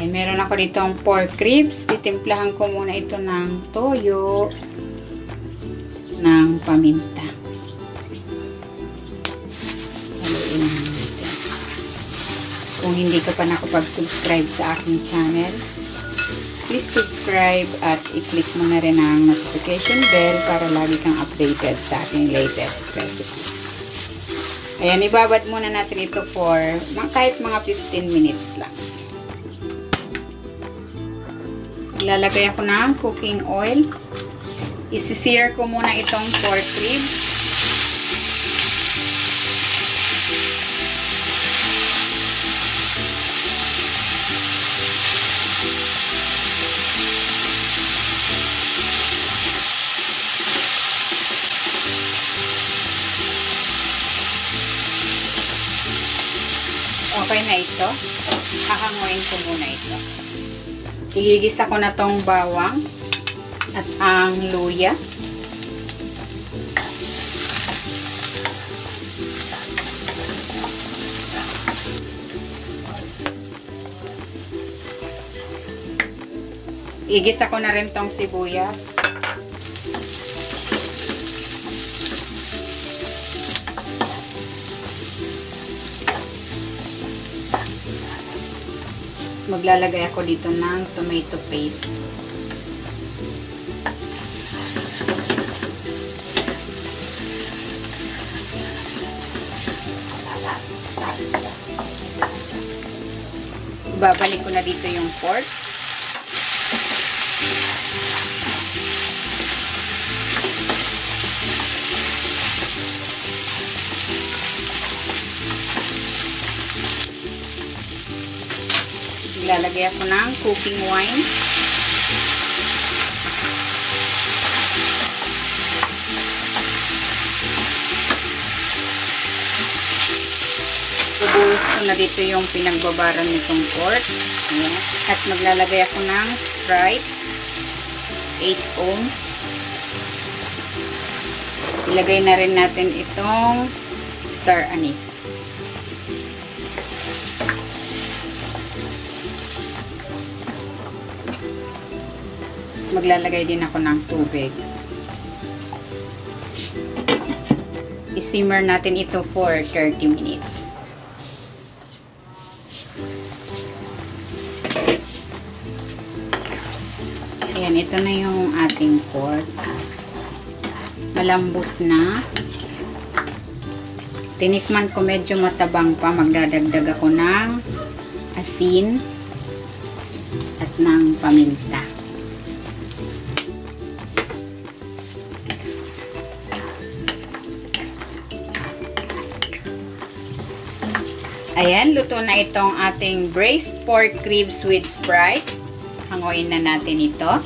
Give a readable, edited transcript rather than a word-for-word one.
Ayan, meron ako ditong pork ribs. Titimplahan ko muna ito ng toyo, ng paminta. Haluin natin. Kung hindi ka pa nakapag-subscribe sa aking channel, please subscribe at i-click mo na rin ang notification bell para lagi kang updated sa aking latest recipes. Ayan, ibabad muna natin ito for kahit mga 15 minutes lang. Ilalagay ako ng cooking oil. Isi-sear ko muna itong pork ribs. Okay na ito. Hahanguin ko muna ito. Igigisa ko na tong bawang at ang luya. Igisa ko na rin tong sibuyas. Maglalagay ako dito ng tomato paste. Babalik ko na dito yung pork. Ilalagay ako ng cooking wine. Ibuhos ko na dito yung pinagbabaran nitong pork. Ayan. At maglalagay ako ng Sprite. 8 ounce. Ilagay na rin natin itong star anise. Maglalagay din ako ng tubig. I-simmer natin ito for 30 minutes. Ayan, ito na yung ating pork. Malambot na. Tinikman ko medyo matabang pa. Magdadagdag ako ng asin at ng paminta. Ayan, luto na itong ating braised pork ribs with Sprite. Hanguin na natin ito.